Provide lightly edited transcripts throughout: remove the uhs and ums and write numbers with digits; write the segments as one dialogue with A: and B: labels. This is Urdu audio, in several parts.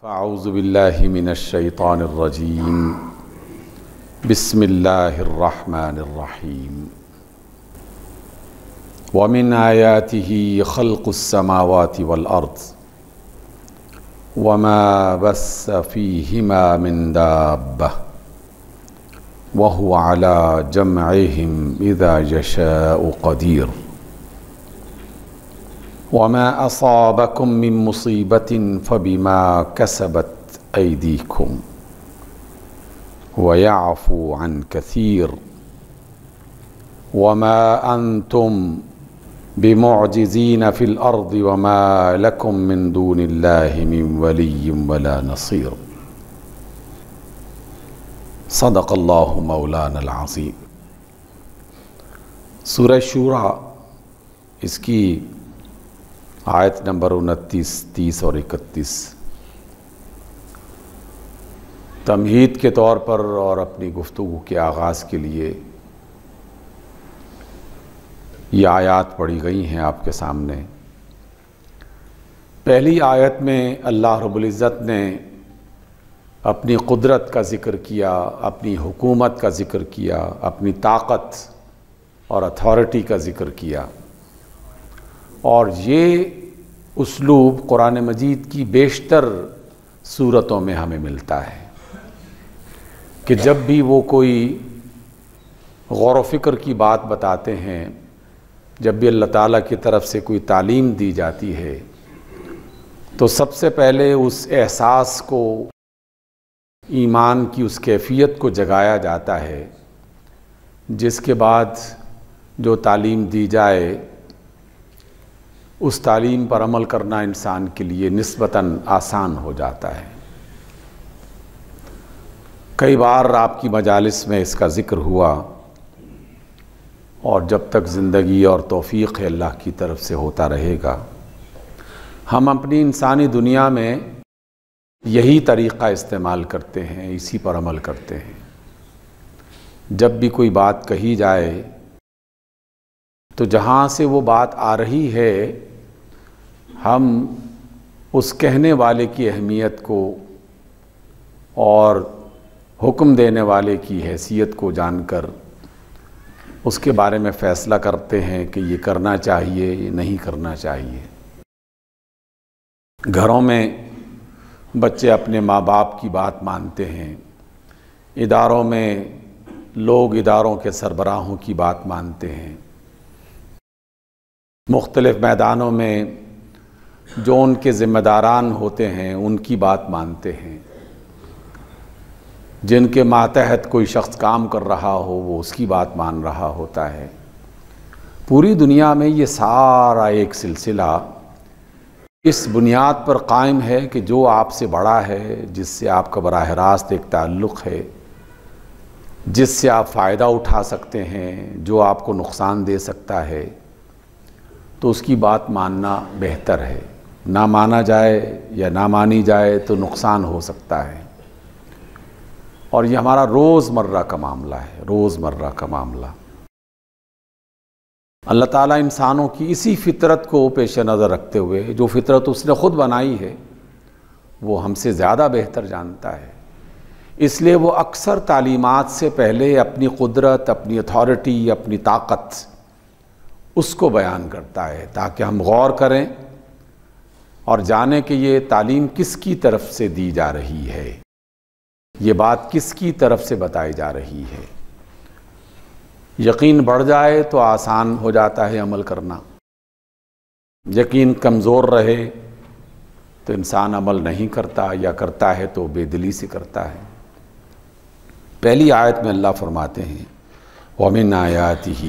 A: فاعوذ باللہ من الشیطان الرجیم بسم اللہ الرحمن الرحیم ومن آیاتہ خلق السماوات والارض وما بث فیہما من دابہ وهو على جمعهم اذا یشاء قدیر وما أصابكم من مصيبة فبما كسبت أيديكم ويعفو عن كثير وما أنتم بمعجزين في الأرض وما لكم من دون الله من ولي ولا نصير صدق الله مولانا العظيم۔ سورہ شورى اس کی آیت نمبر 29، 30 اور 31 تمہید کے طور پر اور اپنی گفتگو کے آغاز کے لیے یہ آیات پڑھی گئی ہیں آپ کے سامنے۔ پہلی آیت میں اللہ رب العزت نے اپنی قدرت کا ذکر کیا، اپنی حکومت کا ذکر کیا، اپنی طاقت اور اتھارٹی کا ذکر کیا، اور یہ اسلوب قرآن مجید کی بیشتر صورتوں میں ہمیں ملتا ہے کہ جب بھی وہ کوئی غور و فکر کی بات بتاتے ہیں، جب بھی اللہ تعالیٰ کی طرف سے کوئی تعلیم دی جاتی ہے تو سب سے پہلے اس احساس کو، ایمان کی اس کیفیت کو جگایا جاتا ہے، جس کے بعد جو تعلیم دی جائے اس تعلیم پر عمل کرنا انسان کے لیے نسبتاً آسان ہو جاتا ہے۔ کئی بار آپ کی مجالس میں اس کا ذکر ہوا، اور جب تک زندگی اور توفیق ہے اللہ کی طرف سے ہوتا رہے گا۔ ہم اپنی انسانی دنیا میں یہی طریقہ استعمال کرتے ہیں، اسی پر عمل کرتے ہیں۔ جب بھی کوئی بات کہی جائے تو جہاں سے وہ بات آ رہی ہے ہم اس کہنے والے کی اہمیت کو اور حکم دینے والے کی حیثیت کو جان کر اس کے بارے میں فیصلہ کرتے ہیں کہ یہ کرنا چاہیے، یہ نہیں کرنا چاہیے۔ گھروں میں بچے اپنے ماں باپ کی بات مانتے ہیں، اداروں میں لوگ اداروں کے سربراہوں کی بات مانتے ہیں، مختلف میدانوں میں جو ان کے ذمہ داران ہوتے ہیں ان کی بات مانتے ہیں، جن کے ماتحت کوئی شخص کام کر رہا ہو وہ اس کی بات مان رہا ہوتا ہے۔ پوری دنیا میں یہ سارا ایک سلسلہ اس بنیاد پر قائم ہے کہ جو آپ سے بڑا ہے، جس سے آپ کا براہ راست ایک تعلق ہے، جس سے آپ فائدہ اٹھا سکتے ہیں، جو آپ کو نقصان دے سکتا ہے، تو اس کی بات ماننا بہتر ہے۔ نہ مانا جائے یا نہ مانی جائے تو نقصان ہو سکتا ہے، اور یہ ہمارا روزمرہ کا معاملہ ہے، روزمرہ کا معاملہ۔ اللہ تعالیٰ انسانوں کی اسی فطرت کو پیش نظر رکھتے ہوئے، جو فطرت اس نے خود بنائی ہے وہ ہم سے زیادہ بہتر جانتا ہے، اس لیے وہ اکثر تعلیمات سے پہلے اپنی قدرت، اپنی اتھارٹی، اپنی طاقت اس کو بیان کرتا ہے تاکہ ہم غور کریں اور جانیں کہ یہ تعلیم کس کی طرف سے دی جا رہی ہے، یہ بات کس کی طرف سے بتائی جا رہی ہے۔ یقین بڑھ جائے تو آسان ہو جاتا ہے عمل کرنا، یقین کمزور رہے تو انسان عمل نہیں کرتا، یا کرتا ہے تو بے دلی سے کرتا ہے۔ پہلی آیت میں اللہ فرماتے ہیں وَمِنْ آیَاتِهِ،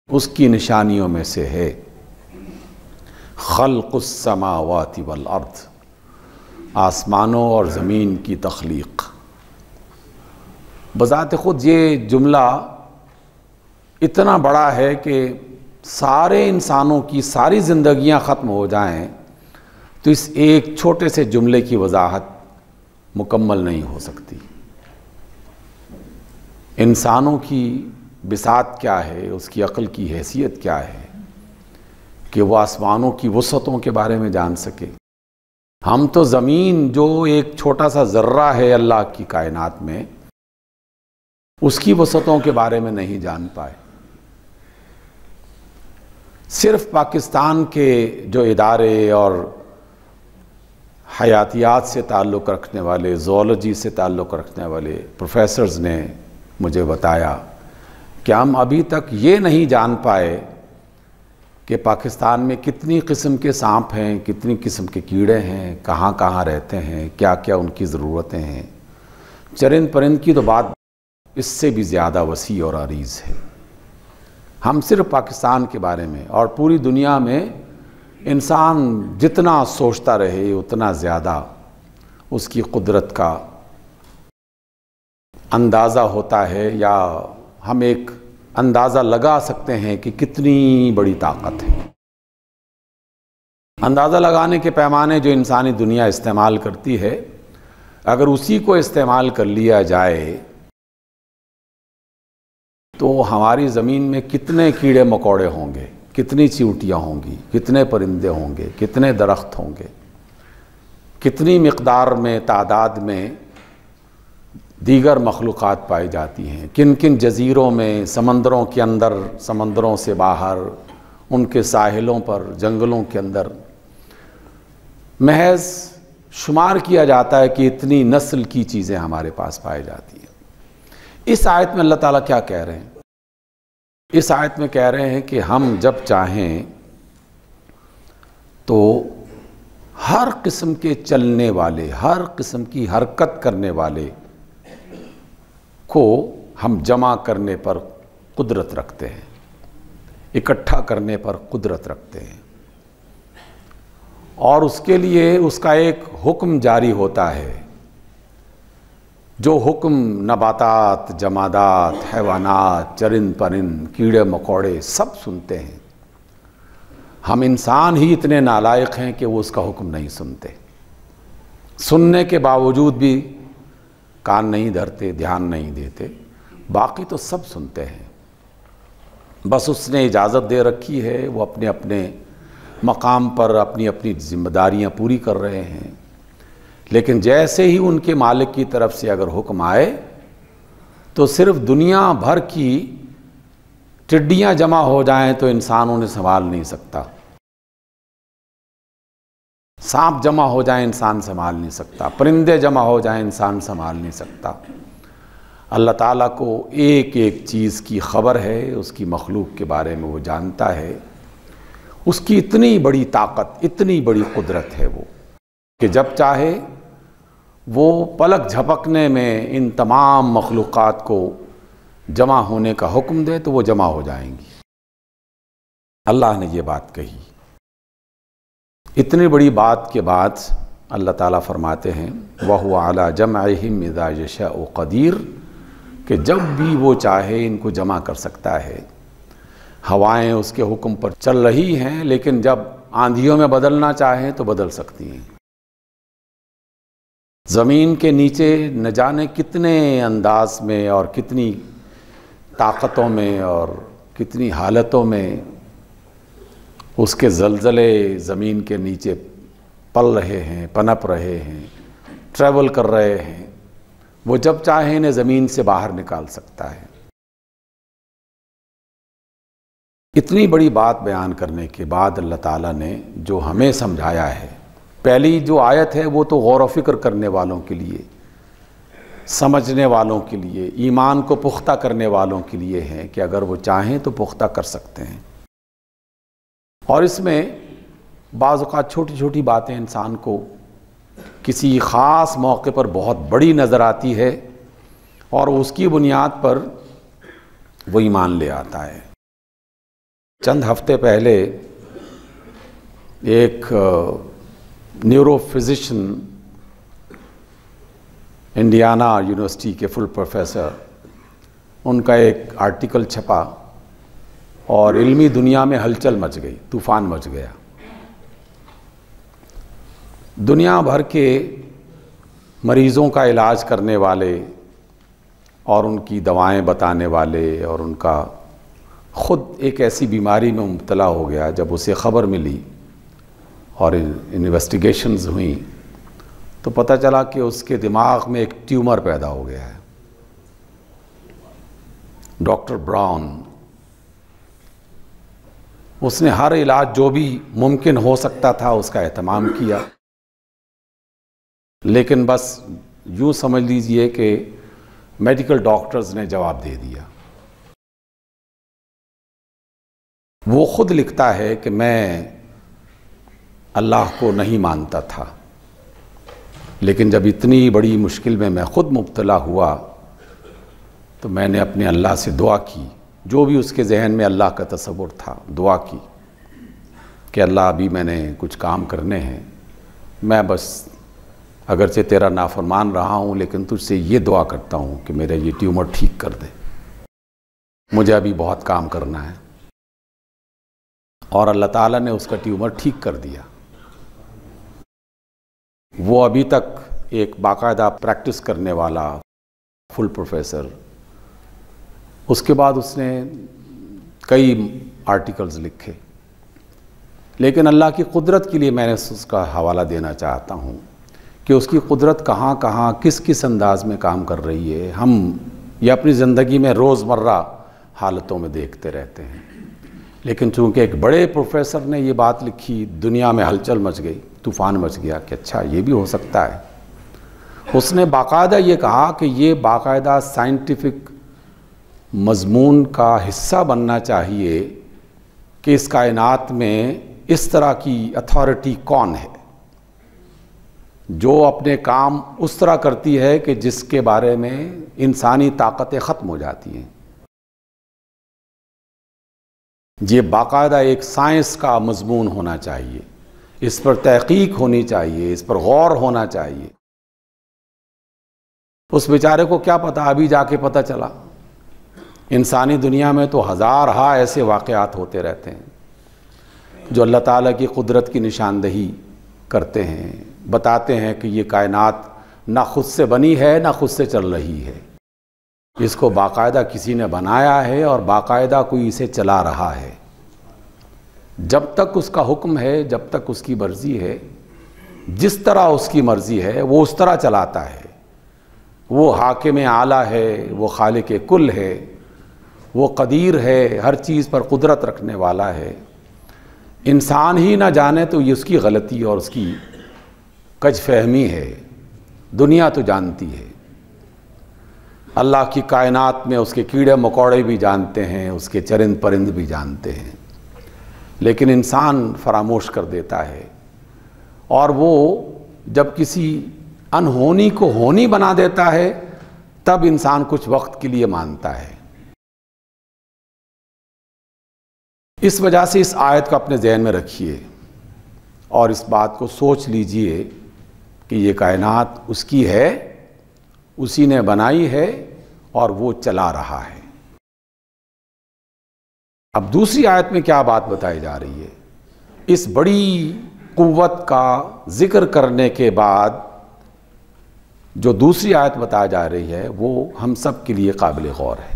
A: اس کی نشانیوں میں سے ہے خلق السماوات والارض، آسمانوں اور زمین کی تخلیق۔ بذات خود یہ جملہ اتنا بڑا ہے کہ سارے انسانوں کی ساری زندگیاں ختم ہو جائیں تو اس ایک چھوٹے سے جملے کی وضاحت مکمل نہیں ہو سکتی۔ انسانوں کی بساط کیا ہے، اس کی عقل کی حیثیت کیا ہے کہ وہ آسمانوں کی وسعتوں کے بارے میں جان سکے، ہم تو زمین جو ایک چھوٹا سا ذرہ ہے اللہ کی کائنات میں، اس کی وسعتوں کے بارے میں نہیں جان پائے۔ صرف پاکستان کے جو ادارے اور حیاتیات سے تعلق رکھنے والے، زوالوجی سے تعلق رکھنے والے پروفیسرز نے مجھے بتایا کہ ہم ابھی تک یہ نہیں جان پائے کہ پاکستان میں کتنی قسم کے سانپ ہیں، کتنی قسم کے کیڑے ہیں، کہاں کہاں رہتے ہیں، کیا کیا ان کی ضرورتیں ہیں۔ چرند پرند کی تو بات اس سے بھی زیادہ وسیع اور عریض ہے۔ ہم صرف پاکستان کے بارے میں اور پوری دنیا میں انسان جتنا سوچتا رہے اتنا زیادہ اس کی قدرت کا اندازہ ہوتا ہے، یا ہم ایک اندازہ لگا سکتے ہیں کہ کتنی بڑی طاقت ہے۔ اندازہ لگانے کے پیمانے جو انسانی دنیا استعمال کرتی ہے، اگر اسی کو استعمال کر لیا جائے تو ہماری زمین میں کتنے کیڑے مکوڑے ہوں گے، کتنی چیونٹیاں ہوں گی، کتنے پرندے ہوں گے، کتنے درخت ہوں گے، کتنی مقدار میں تعداد میں دیگر مخلوقات پائی جاتی ہیں، کن کن جزیروں میں، سمندروں کے اندر، سمندروں سے باہر، ان کے ساحلوں پر، جنگلوں کے اندر۔ محض شمار کیا جاتا ہے کہ اتنی نسل کی چیزیں ہمارے پاس پائی جاتی ہیں۔ اس آیت میں اللہ تعالیٰ کیا کہہ رہے ہیں؟ اس آیت میں کہہ رہے ہیں کہ ہم جب چاہیں تو ہر قسم کے چلنے والے، ہر قسم کی حرکت کرنے والے کو ہم جمع کرنے پر قدرت رکھتے ہیں، اکٹھا کرنے پر قدرت رکھتے ہیں، اور اس کے لیے اس کا ایک حکم جاری ہوتا ہے، جو حکم نباتات، جمادات، حیوانات، چرند پرند، کیڑے مکوڑے سب سنتے ہیں۔ ہم انسان ہی اتنے نالائق ہیں کہ وہ اس کا حکم نہیں سنتے، سننے کے باوجود بھی کان نہیں دھرتے، دھیان نہیں دیتے۔ باقی تو سب سنتے ہیں، بس اس نے اجازت دے رکھی ہے، وہ اپنے اپنے مقام پر اپنی اپنی ذمہ داریاں پوری کر رہے ہیں۔ لیکن جیسے ہی ان کے مالک کی طرف سے اگر حکم آئے تو صرف دنیا بھر کی ٹڈیاں جمع ہو جائیں تو انسان انہیں سنبھال نہیں سکتا، سانپ جمع ہو جائیں انسان سنبھال نہیں سکتا، پرندے جمع ہو جائیں انسان سنبھال نہیں سکتا۔ اللہ تعالیٰ کو ایک ایک چیز کی خبر ہے، اس کی مخلوق کے بارے میں وہ جانتا ہے۔ اس کی اتنی بڑی طاقت، اتنی بڑی قدرت ہے وہ کہ جب چاہے وہ پلک جھپکنے میں ان تمام مخلوقات کو جمع ہونے کا حکم دے تو وہ جمع ہو جائیں گی۔ اللہ نے یہ بات کہی۔ اتنی بڑی بات کے بعد اللہ تعالیٰ فرماتے ہیں وَهُوَ عَلَى جَمْعِهِمْ إِذَا يَشَاءُ قَدِيرٌ، کہ جب بھی وہ چاہے ان کو جمع کر سکتا ہے۔ ہوائیں اس کے حکم پر چل رہی ہیں، لیکن جب آندھیوں میں بدلنا چاہیں تو بدل سکتی ہیں۔ زمین کے نیچے نہ جانے کتنے انداز میں اور کتنی طاقتوں میں اور کتنی حالتوں میں اس کے زلزلے زمین کے نیچے پل رہے ہیں، پنپ رہے ہیں، ٹریول کر رہے ہیں۔ وہ جب چاہے انہیں زمین سے باہر نکال سکتا ہے۔ اتنی بڑی بات بیان کرنے کے بعد اللہ تعالیٰ نے جو ہمیں سمجھایا ہے، پہلی جو آیت ہے وہ تو غور و فکر کرنے والوں کے لیے، سمجھنے والوں کے لیے، ایمان کو پختہ کرنے والوں کے لیے ہے کہ اگر وہ چاہیں تو پختہ کر سکتے ہیں۔ اور اس میں بعض اوقات چھوٹی چھوٹی باتیں انسان کو کسی خاص موقع پر بہت بڑی نظر آتی ہے اور اس کی بنیاد پر وہ ایمان لے آتا ہے۔ چند ہفتے پہلے ایک نیورو فزیشن انڈیانا یونیورسٹی کے فل پروفیسر، ان کا ایک آرٹیکل چھپا اور علمی دنیا میں ہلچل مچ گئی، طوفان مچ گیا۔ دنیا بھر کے مریضوں کا علاج کرنے والے اور ان کی دوائیں بتانے والے اور ان کا خود ایک ایسی بیماری میں مبتلا ہو گیا، جب اسے خبر ملی اور انویسٹیگیشنز ہوئیں تو پتہ چلا کہ اس کے دماغ میں ایک ٹیومر پیدا ہو گیا ہے۔ ڈاکٹر براؤن، اس نے ہر علاج جو بھی ممکن ہو سکتا تھا اس کا اہتمام کیا، لیکن بس یوں سمجھ لیجئے کہ میڈیکل ڈاکٹرز نے جواب دے دیا۔ وہ خود لکھتا ہے کہ میں اللہ کو نہیں مانتا تھا، لیکن جب اتنی بڑی مشکل میں خود مبتلا ہوا تو میں نے اپنے اللہ سے دعا کی، جو بھی اس کے ذہن میں اللہ کا تصور تھا، دعا کی کہ اللہ ابھی میں نے کچھ کام کرنے ہیں، میں بس اگرچہ تیرا نافرمان رہا ہوں لیکن تجھ سے یہ دعا کرتا ہوں کہ میرا یہ ٹیومر ٹھیک کر دے، مجھے ابھی بہت کام کرنا ہے۔ اور اللہ تعالیٰ نے اس کا ٹیومر ٹھیک کر دیا۔ وہ ابھی تک ایک باقاعدہ پریکٹس کرنے والا فل پروفیسر، اس کے بعد اس نے کئی آرٹیکلز لکھے، لیکن اللہ کی قدرت کے لیے میں نے اس کا حوالہ دینا چاہتا ہوں کہ اس کی قدرت کہاں کہاں کس کس انداز میں کام کر رہی ہے، ہم یہ اپنی زندگی میں روزمرہ حالتوں میں دیکھتے رہتے ہیں، لیکن چونکہ ایک بڑے پروفیسر نے یہ بات لکھی، دنیا میں ہلچل مچ گئی، طوفان مچ گیا کہ اچھا یہ بھی ہو سکتا ہے۔ اس نے باقاعدہ یہ کہا کہ یہ باقاعدہ سائنٹیفک مضمون کا حصہ بننا چاہیے کہ اس کائنات میں اس طرح کی اتھارٹی کون ہے جو اپنے کام اس طرح کرتی ہے کہ جس کے بارے میں انسانی طاقتیں ختم ہو جاتی ہیں۔ یہ باقاعدہ ایک سائنس کا مضمون ہونا چاہیے، اس پر تحقیق ہونی چاہیے، اس پر غور ہونا چاہیے۔ اس بیچارے کو کیا پتا، ابھی جا کے پتہ چلا۔ انسانی دنیا میں تو ہزارہا ایسے واقعات ہوتے رہتے ہیں جو اللہ تعالیٰ کی قدرت کی نشاندہی کرتے ہیں، بتاتے ہیں کہ یہ کائنات نہ خود سے بنی ہے نہ خود سے چل رہی ہے، اس کو باقاعدہ کسی نے بنایا ہے اور باقاعدہ کوئی اسے چلا رہا ہے۔ جب تک اس کا حکم ہے، جب تک اس کی مرضی ہے، جس طرح اس کی مرضی ہے وہ اس طرح چلاتا ہے۔ وہ حاکم اعلیٰ ہے، وہ خالق کل ہے، وہ قدیر ہے، ہر چیز پر قدرت رکھنے والا ہے۔ انسان ہی نہ جانے تو یہ اس کی غلطی اور اس کی کج فہمی ہے، دنیا تو جانتی ہے۔ اللہ کی کائنات میں اس کے کیڑے مکوڑے بھی جانتے ہیں، اس کے چرند پرند بھی جانتے ہیں، لیکن انسان فراموش کر دیتا ہے، اور وہ جب کسی انہونی کو ہونی بنا دیتا ہے تب انسان کچھ وقت کے لیے مانتا ہے۔ اس وجہ سے اس آیت کو اپنے ذہن میں رکھیے اور اس بات کو سوچ لیجئے کہ یہ کائنات اس کی ہے، اسی نے بنائی ہے اور وہ چلا رہا ہے۔ اب دوسری آیت میں کیا بات بتائی جا رہی ہے؟ اس بڑی قوت کا ذکر کرنے کے بعد جو دوسری آیت بتائی جا رہی ہے وہ ہم سب کے لیے قابل غور ہے۔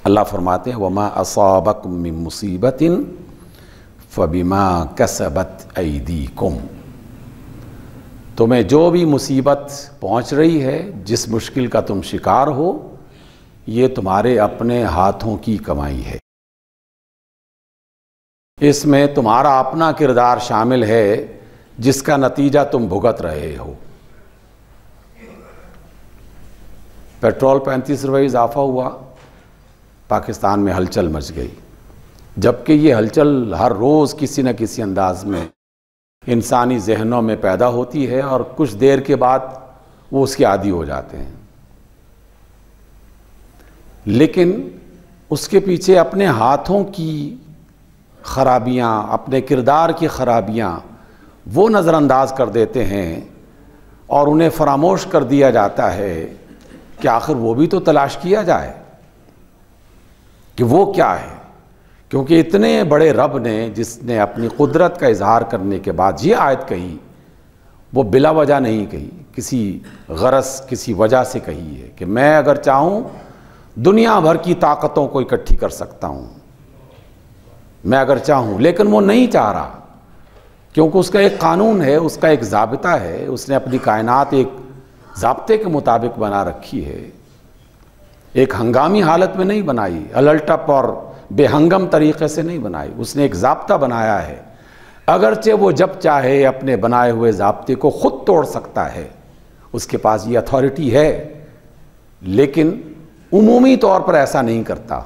A: اللہ فرماتے ہیں وَمَا أَصَابَكُم مِّن مُّصِيبَةٍ فَبِمَا كَسَبَتْ أَيْدِيكُمْ، تمہیں جو بھی مصیبت پہنچ رہی ہے، جس مشکل کا تم شکار ہو، یہ تمہارے اپنے ہاتھوں کی کمائی ہے۔ اس میں تمہارا اپنا کردار شامل ہے جس کا نتیجہ تم بھگت رہے ہو۔ پیٹرول 35 روپے اضافہ ہوا، پاکستان میں ہلچل مچ گئی، جبکہ یہ ہلچل ہر روز کسی نہ کسی انداز میں انسانی ذہنوں میں پیدا ہوتی ہے اور کچھ دیر کے بعد وہ اس کے عادی ہو جاتے ہیں، لیکن اس کے پیچھے اپنے ہاتھوں کی خرابیاں، اپنے کردار کی خرابیاں وہ نظر انداز کر دیتے ہیں اور انہیں فراموش کر دیا جاتا ہے کہ آخر وہ بھی تو تلاش کیا جائے کہ وہ کیا ہے، کیونکہ اتنے بڑے رب نے جس نے اپنی قدرت کا اظہار کرنے کے بعد یہ آیت کہی، وہ بلا وجہ نہیں کہی، کسی غرض، کسی وجہ سے کہی ہے کہ میں اگر چاہوں دنیا بھر کی طاقتوں کو اکٹھی کر سکتا ہوں، میں اگر چاہوں، لیکن وہ نہیں چاہ رہا، کیونکہ اس کا ایک قانون ہے، اس کا ایک ضابطہ ہے، اس نے اپنی کائنات ایک ضابطے کے مطابق بنا رکھی ہے، ایک ہنگامی حالت میں نہیں بنائی، الٹپ اور بے ہنگم طریقے سے نہیں بنائی، اس نے ایک ضابطہ بنایا ہے۔ اگرچہ وہ جب چاہے اپنے بنائے ہوئے ضابطے کو خود توڑ سکتا ہے، اس کے پاس یہ اتھارٹی ہے، لیکن عمومی طور پر ایسا نہیں کرتا۔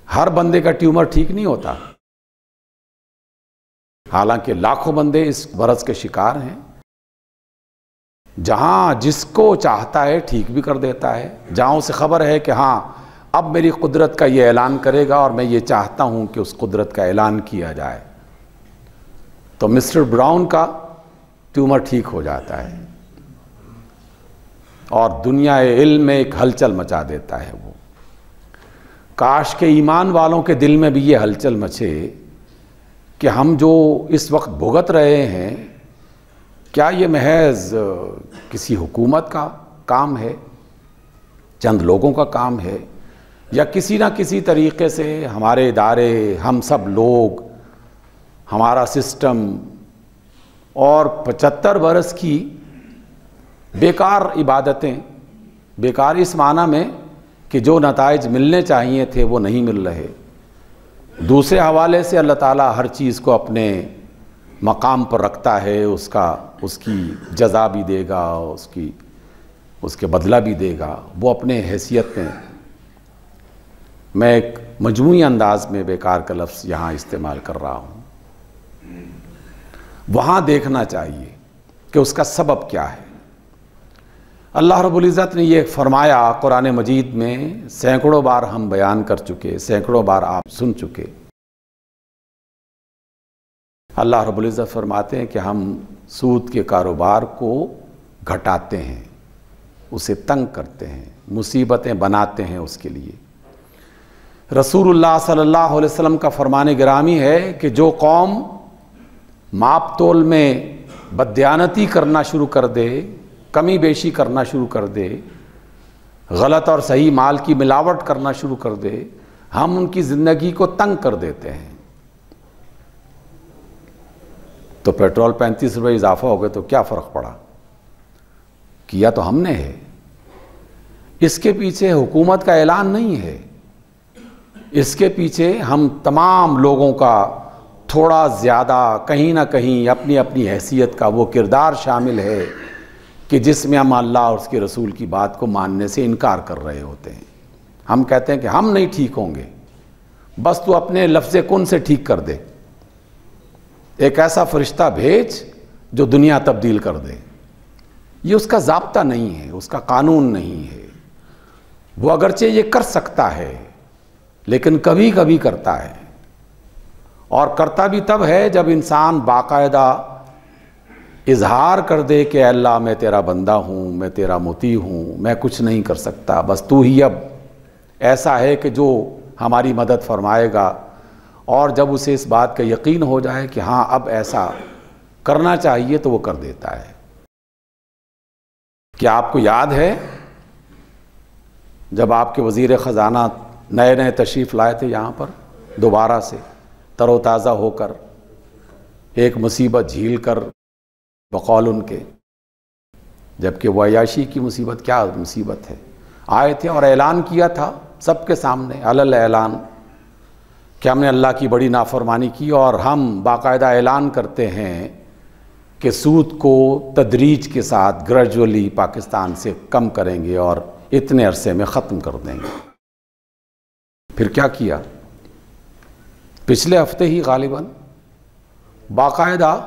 A: ہر بندے کا ٹیومر ٹھیک نہیں ہوتا، حالانکہ لاکھوں بندے اس مرض کے شکار ہیں۔ جہاں جس کو چاہتا ہے ٹھیک بھی کر دیتا ہے، جہاں اسے خبر ہے کہ ہاں اب میری قدرت کا یہ اعلان کرے گا اور میں یہ چاہتا ہوں کہ اس قدرت کا اعلان کیا جائے، تو مسٹر براؤن کا ٹیومر ٹھیک ہو جاتا ہے اور دنیا علم میں ایک ہلچل مچا دیتا ہے۔ وہ کاش کے ایمان والوں کے دل میں بھی یہ ہلچل مچے کہ ہم جو اس وقت بھگت رہے ہیں، کیا یہ محض کسی حکومت کا کام ہے، چند لوگوں کا کام ہے، یا کسی نہ کسی طریقے سے ہمارے ادارے، ہم سب لوگ، ہمارا سسٹم اور 75 برس کی بیکار عبادتیں، بیکار اس معنی میں کہ جو نتائج ملنے چاہیے تھے وہ نہیں مل رہے۔ دوسرے حوالے سے اللہ تعالیٰ ہر چیز کو اپنے مقام پر رکھتا ہے، اس کی جزا بھی دے گا، اس کے بدلہ بھی دے گا۔ وہ اپنے حیثیت میں ایک مجموعی انداز میں بیکار کا لفظ یہاں استعمال کر رہا ہوں، وہاں دیکھنا چاہیے کہ اس کا سبب کیا ہے۔ اللہ رب العزت نے یہ فرمایا قرآن مجید میں، سینکڑوں بار ہم بیان کر چکے، سینکڑوں بار آپ سن چکے۔ اللہ رب العزت فرماتے ہیں کہ ہم سود کے کاروبار کو گھٹاتے ہیں، اسے تنگ کرتے ہیں، مصیبتیں بناتے ہیں اس کے لیے۔ رسول اللہ صلی اللہ علیہ وسلم کا فرمان گرامی ہے کہ جو قوم ماپ تول میں بددیانتی کرنا شروع کر دے، کمی بیشی کرنا شروع کر دے، غلط اور صحیح مال کی ملاوٹ کرنا شروع کر دے، ہم ان کی زندگی کو تنگ کر دیتے ہیں۔ تو پیٹرول 35 روپے اضافہ ہو گئے تو کیا فرق پڑا؟ کیا تو ہم نے ہے۔ اس کے پیچھے حکومت کا اعلان نہیں ہے، اس کے پیچھے ہم تمام لوگوں کا تھوڑا زیادہ کہیں نہ کہیں اپنی اپنی حیثیت کا وہ کردار شامل ہے کہ جس میں ہم اللہ اور اس کے رسول کی بات کو ماننے سے انکار کر رہے ہوتے ہیں۔ ہم کہتے ہیں کہ ہم نہیں ٹھیک ہوں گے، بس تو اپنے لفظ کن سے ٹھیک کر دے، ایک ایسا فرشتہ بھیج جو دنیا تبدیل کر دے۔ یہ اس کا ضابطہ نہیں ہے، اس کا قانون نہیں ہے۔ وہ اگرچہ یہ کر سکتا ہے لیکن کبھی کبھی کرتا ہے، اور کرتا بھی تب ہے جب انسان باقاعدہ اظہار کر دے کہ اے اللہ میں تیرا بندہ ہوں، میں تیرا مطیع ہوں، میں کچھ نہیں کر سکتا، بس تو ہی اب ایسا ہے کہ جو ہماری مدد فرمائے گا۔ اور جب اسے اس بات کا یقین ہو جائے کہ ہاں اب ایسا کرنا چاہیے تو وہ کر دیتا ہے۔ کیا آپ کو یاد ہے جب آپ کے وزیر خزانہ نئے نئے تشریف لائے تھے یہاں پر، دوبارہ سے تر و تازہ ہو کر، ایک مصیبت جھیل کر بقول ان کے، جبکہ وہ عیاشی کی مصیبت کیا مصیبت ہے، آئے تھے اور اعلان کیا تھا سب کے سامنے علل اعلان کہ ہم نے اللہ کی بڑی نافرمانی کی، اور ہم باقاعدہ اعلان کرتے ہیں کہ سود کو تدریج کے ساتھ گریجولی پاکستان سے کم کریں گے اور اتنے عرصے میں ختم کر دیں گے۔ پھر کیا کیا؟ پچھلے ہفتے ہی غالباً باقاعدہ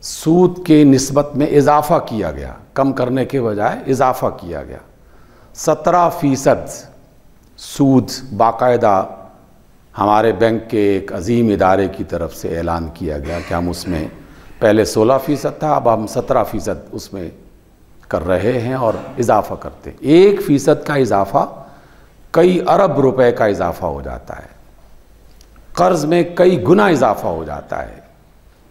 A: سود کے نسبت میں اضافہ کیا گیا، کم کرنے کے بجائے اضافہ کیا گیا۔ 17% سود باقاعدہ ہمارے بینک کے ایک عظیم ادارے کی طرف سے اعلان کیا گیا کہ ہم اس میں، پہلے 16% تھا، اب ہم 17% اس میں کر رہے ہیں اور اضافہ کرتے۔ 1% کا اضافہ کئی ارب روپے کا اضافہ ہو جاتا ہے، قرض میں کئی گنا اضافہ ہو جاتا ہے،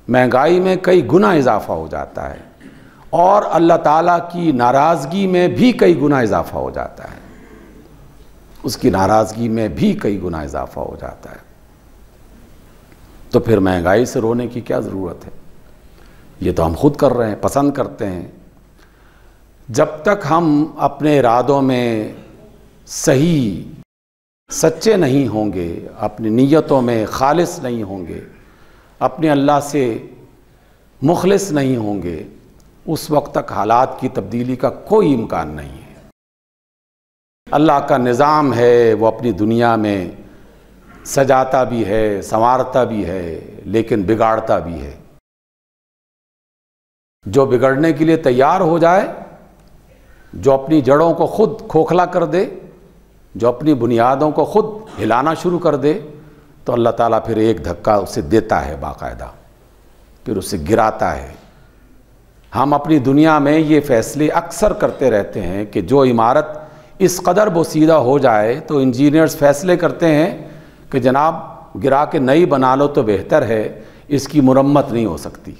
A: مہنگائی میں کئی گنا اضافہ ہو جاتا ہے، اور اللہ تعالیٰ کی ناراضگی میں بھی کئی گنا اضافہ ہو جاتا ہے، اس کی ناراضگی میں بھی کئی گنا اضافہ ہو جاتا ہے۔ تو پھر مہنگائی سے رونے کی کیا ضرورت ہے؟ یہ تو ہم خود کر رہے ہیں، پسند کرتے ہیں۔ جب تک ہم اپنے ارادوں میں صحیح سچے نہیں ہوں گے، اپنی نیتوں میں خالص نہیں ہوں گے، اپنے اللہ سے مخلص نہیں ہوں گے، اس وقت تک حالات کی تبدیلی کا کوئی امکان نہیں ہے۔ اللہ کا نظام ہے، وہ اپنی دنیا میں سجاتا بھی ہے، سنوارتا بھی ہے، لیکن بگاڑتا بھی ہے۔ جو بگڑنے کے لیے تیار ہو جائے، جو اپنی جڑوں کو خود کھوکھلا کر دے، جو اپنی بنیادوں کو خود ہلانا شروع کر دے، تو اللہ تعالیٰ پھر ایک دھکا اسے دیتا ہے باقاعدہ، پھر اسے گراتا ہے۔ ہم اپنی دنیا میں یہ فیصلے اکثر کرتے رہتے ہیں کہ جو عمارت اس قدر بوسیدہ ہو جائے تو انجینئرز فیصلے کرتے ہیں کہ جناب گرا کے نئی بنا لو تو بہتر ہے، اس کی مرمت نہیں ہو سکتی۔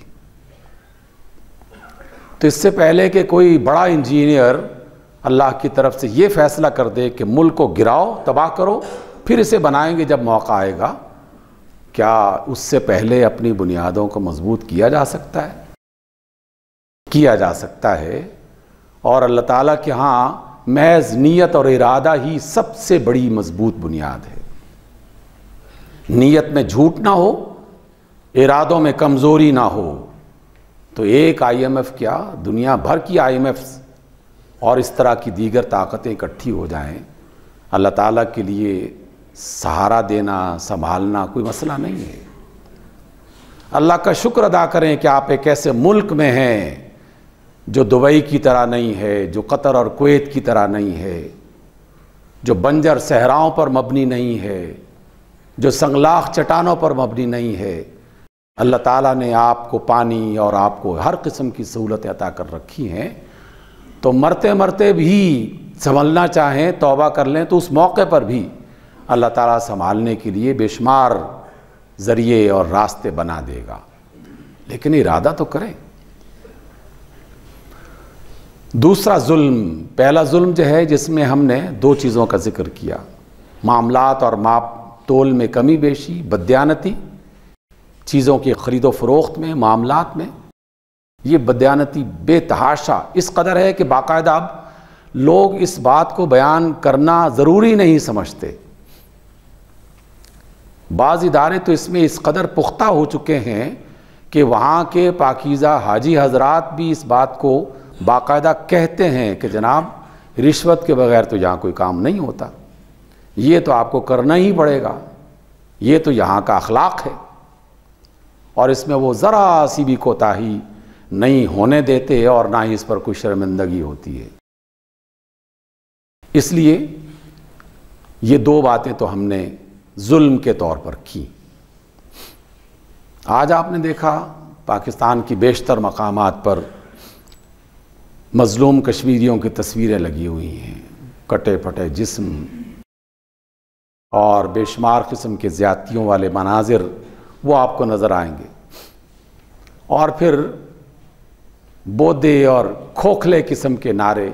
A: تو اس سے پہلے کہ کوئی بڑا انجینئر اللہ کی طرف سے یہ فیصلہ کر دے کہ ملک کو گراؤ، تباہ کرو، پھر اسے بنائیں گے جب موقع آئے گا، کیا اس سے پہلے اپنی بنیادوں کو مضبوط کیا جا سکتا ہے؟ کیا جا سکتا ہے۔ اور اللہ تعالیٰ کے ہاں محض نیت اور ارادہ ہی سب سے بڑی مضبوط بنیاد ہے۔ نیت میں جھوٹ نہ ہو، ارادوں میں کمزوری نہ ہو، تو ایک IMF کیا، دنیا بھر کی IMFs اور اس طرح کی دیگر طاقتیں اکٹھی ہو جائیں، اللہ تعالیٰ کے لیے سہارا دینا، سنبھالنا کوئی مسئلہ نہیں ہے۔ اللہ کا شکر ادا کریں کہ آپ ایک ایسے ملک میں ہیں جو دبئی کی طرح نہیں ہے، جو قطر اور کویت کی طرح نہیں ہے، جو بنجر صحراؤں پر مبنی نہیں ہے، جو سنگلاخ چٹانوں پر مبنی نہیں ہے۔ اللہ تعالیٰ نے آپ کو پانی اور آپ کو ہر قسم کی سہولتیں عطا کر رکھی ہیں، تو مرتے مرتے بھی سنبھلنا چاہیں، توبہ کر لیں، تو اس موقع پر بھی اللہ تعالیٰ سنبھالنے کے لیے بے شمار ذریعے اور راستے بنا دے گا، لیکن ارادہ تو کریں۔ دوسرا ظلم، پہلا ظلم جو ہے جس میں ہم نے دو چیزوں کا ذکر کیا، معاملات اور ماپ تول میں کمی بیشی، بددیانتی، چیزوں کی خرید و فروخت میں، معاملات میں، یہ بددیانتی بے تحاشا اس قدر ہے کہ باقاعدہ اب لوگ اس بات کو بیان کرنا ضروری نہیں سمجھتے۔ بعض ادارے تو اس میں اس قدر پختہ ہو چکے ہیں کہ وہاں کے پاکیزہ حاجی حضرات بھی اس بات کو باقاعدہ کہتے ہیں کہ جناب رشوت کے بغیر تو یہاں کوئی کام نہیں ہوتا، یہ تو آپ کو کرنا ہی پڑے گا، یہ تو یہاں کا اخلاق ہے، اور اس میں وہ ذرا سی بھی کوتاہی نہیں ہونے دیتے اور نہ ہی اس پر کوئی شرمندگی ہوتی ہے۔ اس لیے یہ دو باتیں تو ہم نے ظلم کے طور پر کی۔ آج آپ نے دیکھا پاکستان کی بیشتر مقامات پر مظلوم کشمیریوں کی تصویریں لگی ہوئی ہیں، کٹے پھٹے جسم اور بے شمار قسم کے زیادتیوں والے مناظر وہ آپ کو نظر آئیں گے، اور پھر بودے اور کھوکھلے قسم کے نعرے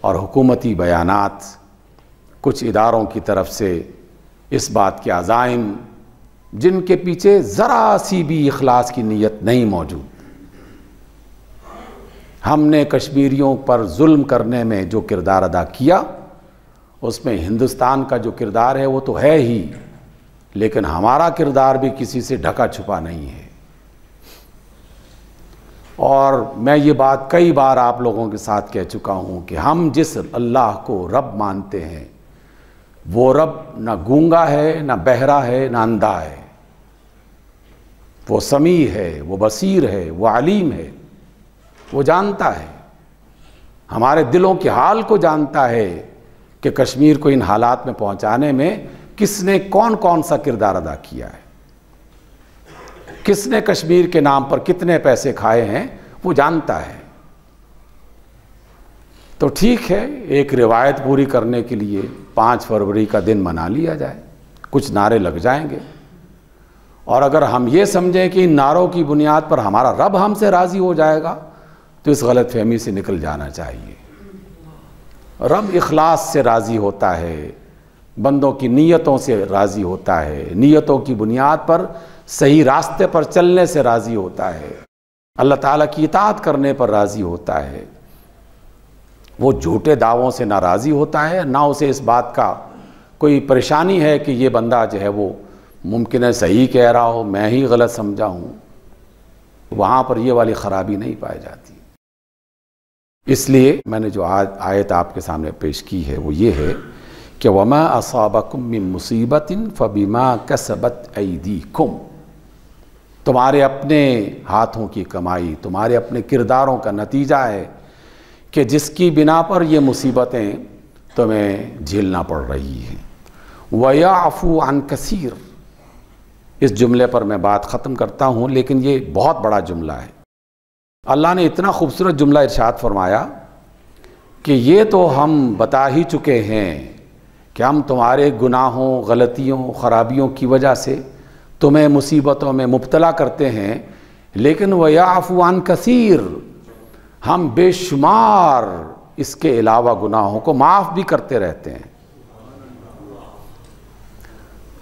A: اور حکومتی بیانات، کچھ اداروں کی طرف سے اس بات کے عزائم جن کے پیچھے ذرا سی بھی اخلاص کی نیت نہیں موجود۔ ہم نے کشمیریوں پر ظلم کرنے میں جو کردار ادا کیا، اس میں ہندوستان کا جو کردار ہے وہ تو ہے ہی، لیکن ہمارا کردار بھی کسی سے ڈھکا چھپا نہیں ہے۔ اور میں یہ بات کئی بار آپ لوگوں کے ساتھ کہہ چکا ہوں کہ ہم جس اللہ کو رب مانتے ہیں وہ رب نہ گونگا ہے، نہ بہرا ہے، نہ اندھا ہے، وہ سمیع ہے، وہ بصیر ہے، وہ علیم ہے، وہ جانتا ہے، ہمارے دلوں کے حال کو جانتا ہے کہ کشمیر کو ان حالات میں پہنچانے میں کس نے کون کون سا کردار ادا کیا ہے، کس نے کشمیر کے نام پر کتنے پیسے کھائے ہیں، وہ جانتا ہے۔ تو ٹھیک ہے، ایک روایت پوری کرنے کے لیے 5 فروری کا دن منا لیا جائے، کچھ نعرے لگ جائیں گے، اور اگر ہم یہ سمجھیں کہ ان نعروں کی بنیاد پر ہمارا رب ہم سے راضی ہو جائے گا تو اس غلط فہمی سے نکل جانا چاہیے۔ رب اخلاص سے راضی ہوتا ہے، بندوں کی نیتوں سے راضی ہوتا ہے، نیتوں کی بنیاد پر صحیح راستے پر چلنے سے راضی ہوتا ہے، اللہ تعالیٰ کی اطاعت کرنے پر راضی ہوتا ہے، وہ جھوٹے دعووں سے ناراضی ہوتا ہے، نہ اسے اس بات کا کوئی پریشانی ہے کہ یہ بندہ جو ہے وہ ممکن ہے صحیح کہہ رہا ہو، میں ہی غلط سمجھا ہوں، وہاں پر یہ والی خرابی نہیں پائی جاتی۔ اس لیے میں نے جو آیت آپ کے سامنے پیش کی ہے وہ یہ ہے کہ وَمَا أَصَابَكُم مِّن مُّصِيبَةٍ فَبِمَا كَسَبَتْ أَيْدِيكُمْ، تمہارے اپنے ہاتھوں کی کمائی، تمہارے اپنے کرداروں کا نتیجہ ہے کہ جس کی بنا پر یہ مصیبتیں تمہیں جھیلنا پڑ رہی ہیں۔ وَيَعْفُو عَن كَثِيرٍ، اس جملے پر میں بات ختم کرتا ہوں، لیکن یہ بہت بڑا جملہ ہے۔ اللہ نے اتنا خوبصورت جملہ ارشاد فرمایا کہ یہ تو ہم بتا ہی چکے ہیں کہ ہم تمہارے گناہوں، غلطیوں، خرابیوں کی وجہ سے تمہیں مصیبتوں میں مبتلا کرتے ہیں، لیکن وَيَعْفُو عَن كَثِيرٍ، ہم بے شمار اس کے علاوہ گناہوں کو معاف بھی کرتے رہتے ہیں۔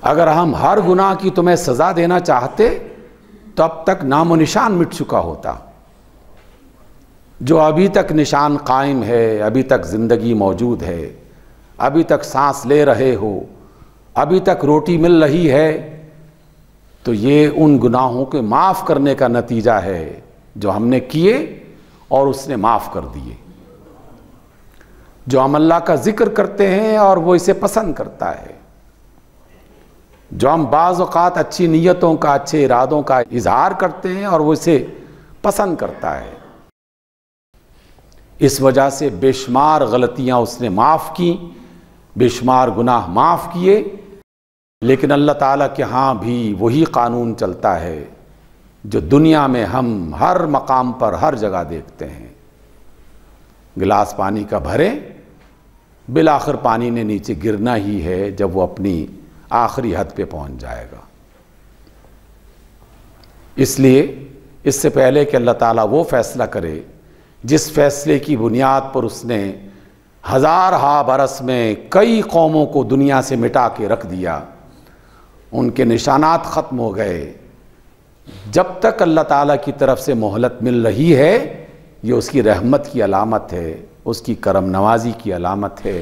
A: اگر ہم ہر گناہ کی تمہیں سزا دینا چاہتے تو اب تک نام و نشان مٹ چکا ہوتا۔ جو ابھی تک نشان قائم ہے، ابھی تک زندگی موجود ہے، ابھی تک سانس لے رہے ہو، ابھی تک روٹی مل رہی ہے، تو یہ ان گناہوں کے معاف کرنے کا نتیجہ ہے جو ہم نے کیے اور اس نے معاف کر دیے۔ جو ہم اللہ کا ذکر کرتے ہیں اور وہ اسے پسند کرتا ہے، جو ہم بعض اوقات اچھی نیتوں کا، اچھے ارادوں کا اظہار کرتے ہیں اور وہ اسے پسند کرتا ہے، اس وجہ سے بے شمار غلطیاں اس نے معاف کی، بے شمار گناہ معاف کیے، لیکن اللہ تعالیٰ کے ہاں بھی وہی قانون چلتا ہے جو دنیا میں ہم ہر مقام پر ہر جگہ دیکھتے ہیں۔ گلاس پانی کا بھرے، بالآخر پانی نے نیچے گرنا ہی ہے جب وہ اپنی آخری حد پہ پہنچ جائے گا۔ اس لیے اس سے پہلے کہ اللہ تعالیٰ وہ فیصلہ کرے جس فیصلے کی بنیاد پر اس نے ہزارہا برس میں کئی قوموں کو دنیا سے مٹا کے رکھ دیا، ان کے نشانات ختم ہو گئے، جب تک اللہ تعالیٰ کی طرف سے مہلت مل رہی ہے، یہ اس کی رحمت کی علامت ہے، اس کی کرم نوازی کی علامت ہے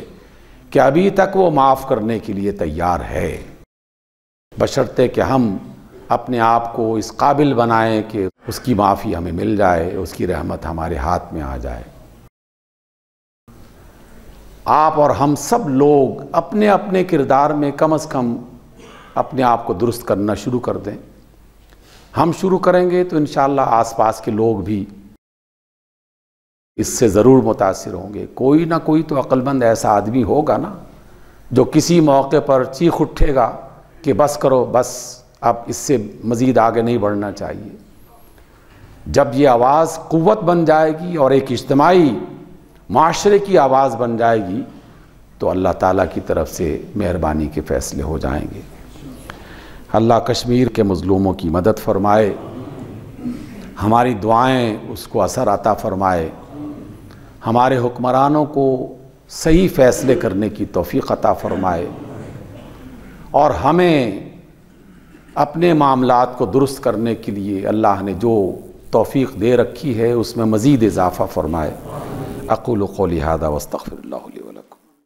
A: کہ ابھی تک وہ معاف کرنے کے لیے تیار ہے، بشرطے کہ ہم اپنے آپ کو اس قابل بنائیں کہ اس کی معافی ہمیں مل جائے، اس کی رحمت ہمارے ہاتھ میں آ جائے۔ آپ اور ہم سب لوگ اپنے اپنے کردار میں کم از کم اپنے آپ کو درست کرنا شروع کر دیں۔ ہم شروع کریں گے تو انشاءاللہ آس پاس کے لوگ بھی اس سے ضرور متاثر ہوں گے۔ کوئی نہ کوئی تو عقل مند ایسا آدمی ہوگا نا جو کسی موقع پر چیخ اٹھے گا کہ بس کرو، بس اب اس سے مزید آگے نہیں بڑھنا چاہیے۔ جب یہ آواز قوت بن جائے گی اور ایک اجتماعی معاشرے کی آواز بن جائے گی تو اللہ تعالیٰ کی طرف سے مہربانی کے فیصلے ہو جائیں گے۔ اللہ کشمیر کے مظلوموں کی مدد فرمائے، ہماری دعائیں اس کو اثر عطا فرمائے، ہمارے حکمرانوں کو صحیح فیصلے کرنے کی توفیق عطا فرمائے، اور ہمیں اپنے معاملات کو درست کرنے کے لیے اللہ نے جو توفیق دے رکھی ہے اس میں مزید اضافہ فرمائے۔ اقول قولی ھذا واستغفر اللہ۔